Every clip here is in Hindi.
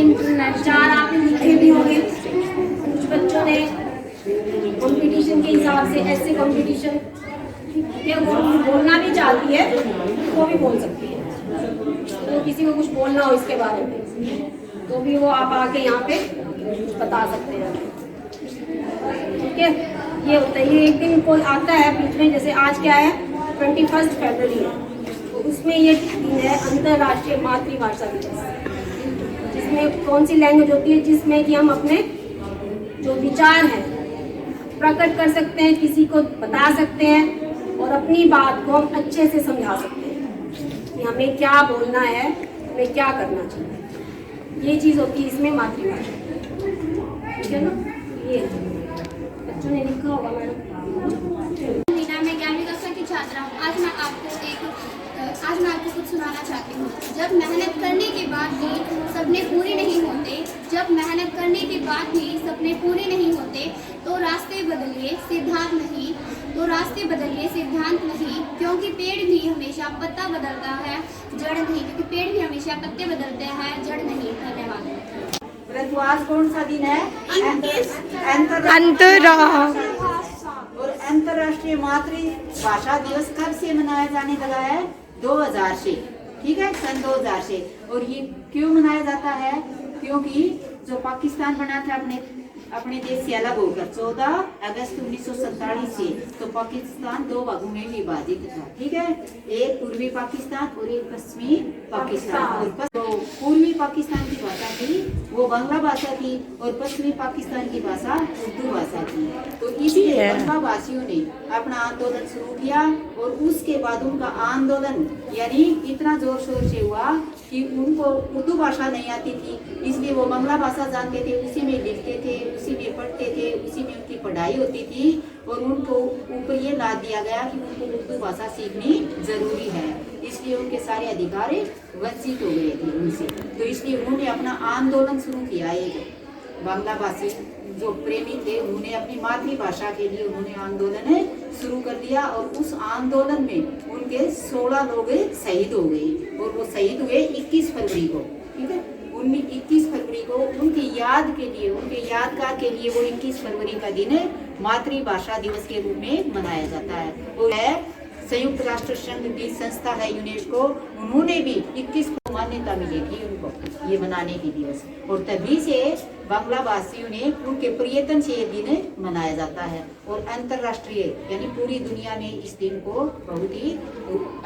विचार आपने लिखे भी होंगे। कुछ बच्चों ने कंपटीशन के हिसाब से ऐसे कंपटीशन ये बोलना भी चाहती है वो भी बोल सकती है। तो किसी को कुछ बोलना हो इसके बारे में तो भी वो आप आके यहाँ पे कुछ बता सकते हैं। ठीक है, ये होता है। ये एक दिन कोई आता है बीच में, जैसे आज क्या है 21 फरवरी है, तो उसमें ये दिन है अंतर्राष्ट्रीय मातृभाषा दिवस, जिसमें कौन सी लैंग्वेज होती है जिसमें कि हम अपने जो विचार हैं प्रकट कर सकते हैं, किसी को बता सकते हैं और अपनी बात को हम अच्छे से समझा सकते हैं कि हमें क्या बोलना है, हमें क्या करना चाहिए। ये चीज़ होती है इसमें मातृभाषा। ठीक है ना, ये बच्चों ने लिखा होगा मैडम। मीना, मैं 11वीं कक्षा की छात्रा हूँ। आज मैं आपको कुछ सुनाना चाहती हूँ। जब मेहनत करने के बाद भी सपने पूरे नहीं होते, जब मेहनत करने के बाद भी सपने पूरे नहीं होते तो रास्ते बदलिए सिद्धांत नहीं, तो रास्ते बदलिए सिद्धांत नहीं, क्योंकि पेड़ भी हमेशा पत्ता बदलता है जड़ नहीं, क्योंकि पेड़ भी हमेशा पत्ते बदलते हैं जड़ नहीं। धन्यवाद। परंतु आज कौन सा दिन है? और अंतर्राष्ट्रीय मातृभाषा दिवस कब से मनाया जाने लगा है? 2000 से। ठीक है, सन 2000 से। और ये क्यों मनाया जाता है? क्योंकि जो पाकिस्तान बना था अपने देश से अलग होकर 14 अगस्त 1947 से, तो पाकिस्तान 2 भागों में विभाजित था। ठीक है, एक पूर्वी पाकिस्तान और एक पश्चिमी पाकिस्तान। और तो पूर्वी पाकिस्तान की भाषा थी वो बांग्ला भाषा थी और पश्चिमी पाकिस्तान की भाषा उर्दू भाषा थी। तो इसलिए बांग्ला भाषियों ने अपना आंदोलन शुरू किया और उसके बाद उनका आंदोलन यानी इतना जोर शोर से हुआ कि उनको उर्दू भाषा नहीं आती थी, इसलिए वो बांग्ला भाषा जानते थे, उसी में लिखते थे, उसी में पढ़ते थे, उसी में उनकी पढ़ाई होती थी। और उनको ऊपर ये ला दिया गया कि उनको उर्दू भाषा सीखनी जरूरी है, इसलिए उनके सारे अधिकार वंचित हो गए थे उनसे। तो इसलिए उन्होंने अपना आंदोलन शुरू किया। एक बांग्ला भाषी जो प्रेमी थे उन्होंने अपनी मातृभाषा के लिए उन्होंने आंदोलन शुरू कर दिया और उस आंदोलन में उनके 16 लोग शहीद हो गए और वो शहीद हुए 21 फरवरी को। ठीक है, 21 फरवरी को उनकी याद के लिए, उनके यादगार के लिए वो 21 फरवरी का दिन मातृभाषा दिवस के रूप में मनाया जाता है। वो है संयुक्त राष्ट्र संघ की संस्था है यूनेस्को, उन्होंने भी 21 को मान्यता मिली थी उनको ये मनाने की दिवस। और तभी से बांग्ला भाषियों ने उनके प्रियतम से ये दिन मनाया जाता है। और अंतर्राष्ट्रीय यानी पूरी दुनिया में इस दिन को बहुत ही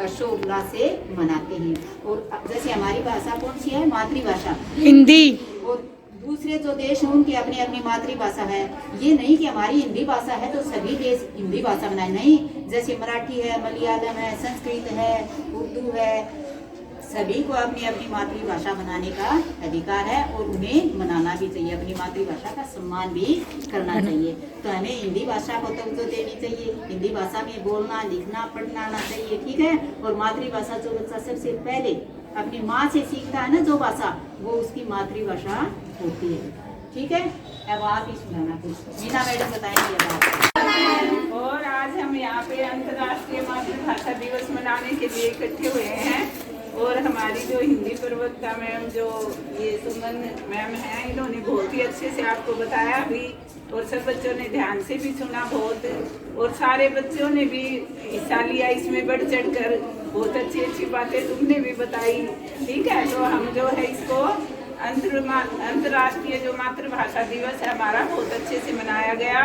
हर्षोल्लास से मनाते हैं। और जैसे हमारी भाषा कौन सी है? मातृभाषा हिंदी। और दूसरे जो देश हैं उनकी अपनी अपनी मातृभाषा है। ये नहीं कि हमारी हिंदी भाषा है तो सभी देश हिंदी भाषा बनाए, नहीं। जैसे मराठी है, मलयालम है, संस्कृत है, उर्दू है, सभी को अपनी अपनी मातृभाषा बनाने का अधिकार है और उन्हें मनाना भी चाहिए, अपनी मातृभाषा का सम्मान भी करना चाहिए। तो हमें हिंदी भाषा को तो देनी चाहिए, हिंदी भाषा में बोलना, लिखना, पढ़ना आना चाहिए। ठीक है, और मातृभाषा जो बच्चा सबसे पहले अपनी माँ से सीखता है ना जो भाषा, वो उसकी मातृभाषा होती है। ठीक है, अब आप ही सुनाना कुछ। मीना मैडम बताएंगे। और आज हम यहाँ पे अंतर्राष्ट्रीय मातृभाषा दिवस मनाने के लिए इकट्ठे हुए हैं और हमारी जो हिंदी प्रवक्ता मैम जो ये सुमन मैम हैं, इन्होंने बहुत ही अच्छे से आपको बताया भी और सब बच्चों ने ध्यान से भी सुना बहुत, और सारे बच्चों ने भी हिस्सा लिया इसमें बढ़ चढ़ कर। बहुत अच्छी अच्छी बातें तुमने भी बताई। ठीक है, तो हम जो है इसको अंतर्राष्ट्रीय जो मातृभाषा दिवस है हमारा बहुत अच्छे से मनाया गया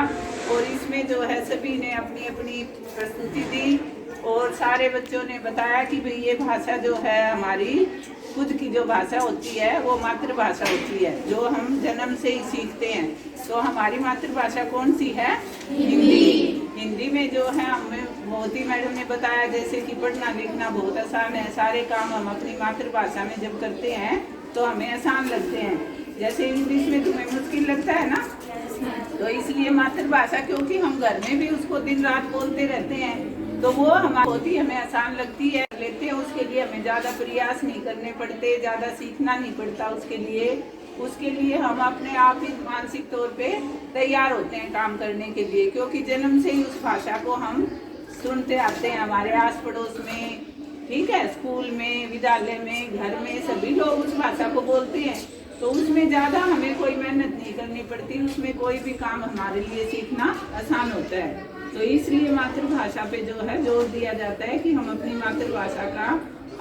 और इसमें जो है सभी ने अपनी अपनी प्रस्तुति दी और सारे बच्चों ने बताया कि भाई ये भाषा जो है हमारी खुद की जो भाषा होती है वो मातृभाषा होती है जो हम जन्म से ही सीखते हैं। तो हमारी मातृभाषा कौन सी है? हिंदी। हिंदी में जो है हमें मोदी मैडम ने बताया जैसे कि पढ़ना लिखना बहुत आसान है, सारे काम हम अपनी मातृभाषा में जब करते हैं तो हमें आसान लगते हैं। जैसे इंग्लिश में तुम्हें मुश्किल लगता है ना, तो इसलिए मातृभाषा क्योंकि हम घर में भी उसको दिन रात बोलते रहते हैं तो वो हमारी हमें आसान लगती है, लेते हैं। उसके लिए हमें ज़्यादा प्रयास नहीं करने पड़ते, ज़्यादा सीखना नहीं पड़ता उसके लिए हम अपने आप ही मानसिक तौर पे तैयार होते हैं काम करने के लिए, क्योंकि जन्म से ही उस भाषा को हम सुनते आते हैं हमारे आस पड़ोस में। ठीक है, स्कूल में, विद्यालय में, घर में सभी लोग उस भाषा को बोलते हैं। तो उसमें ज़्यादा हमें कोई मेहनत नहीं करनी पड़ती, उसमें कोई भी काम हमारे लिए सीखना आसान होता है। तो इसलिए मातृभाषा पे जो है जोर दिया जाता है कि हम अपनी मातृभाषा का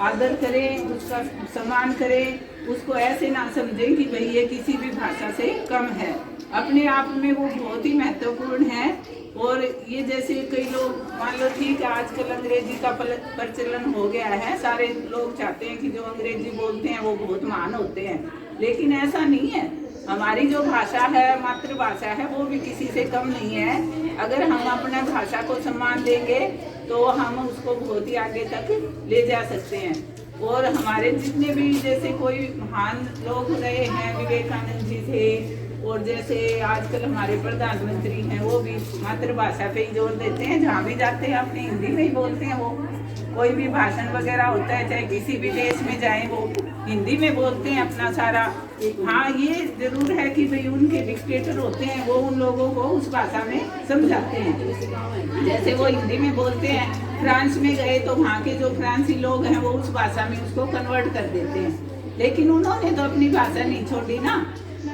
आदर करें, उसका सम्मान करें, उसको ऐसे ना समझें कि भाई ये किसी भी भाषा से कम है। अपने आप में वो बहुत ही महत्वपूर्ण है। और ये जैसे कई लोग मान लो ठीक है आजकल अंग्रेजी का प्रचलन हो गया है, सारे लोग चाहते हैं कि जो अंग्रेजी बोलते हैं वो बहुत महान होते हैं, लेकिन ऐसा नहीं है। हमारी जो भाषा है, मातृभाषा है, वो भी किसी से कम नहीं है। अगर हम अपना भाषा को सम्मान देंगे तो हम उसको बहुत ही आगे तक ले जा सकते हैं। और हमारे जितने भी जैसे कोई महान लोग रहे हैं, विवेकानंद जी थे, और जैसे आजकल हमारे प्रधानमंत्री हैं, वो भी मातृभाषा पे ही जोर देते हैं। जहाँ भी जाते हैं अपनी हिंदी में ही बोलते हैं। वो कोई भी भाषण वगैरह होता है, चाहे किसी भी देश में जाएं, वो हिंदी में बोलते हैं अपना सारा। हाँ, ये जरूर है कि भाई उनके डिक्टेटर होते हैं, वो उन लोगों को उस भाषा में समझाते हैं। जैसे वो हिंदी में बोलते हैं, फ्रांस में गए तो वहाँ के जो फ्रांसी लोग हैं वो उस भाषा में उसको कन्वर्ट कर देते हैं। लेकिन उन्होंने तो अपनी भाषा नहीं छोड़ी ना।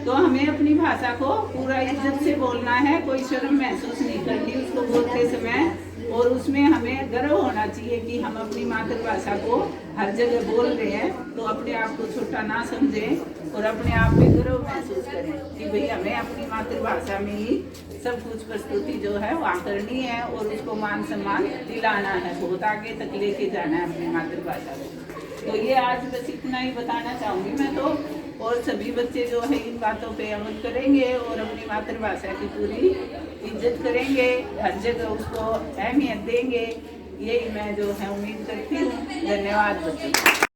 तो हमें अपनी भाषा को पूरा इज्जत से बोलना है, कोई शर्म महसूस नहीं करनी उसको बोलते समय। और उसमें हमें गर्व होना चाहिए कि हम अपनी मातृभाषा को हर जगह बोल रहे हैं। तो अपने आप को छोटा ना समझें और अपने आप में गर्व महसूस करें कि भाई हमें अपनी मातृभाषा में ही सब कुछ प्रस्तुति जो है वहाँ करनी है और उसको मान सम्मान दिलाना है, बहुत आगे तक लेके जाना है अपनी मातृभाषा को। तो ये आज बस इतना ही बताना चाहूँगी मैं तो। और सभी बच्चे जो है इन बातों पे अमल करेंगे और अपनी मातृभाषा की पूरी इज्जत करेंगे, हर जगह उसको अहमियत देंगे, यही मैं जो है उम्मीद करती हूँ। धन्यवाद बच्चों।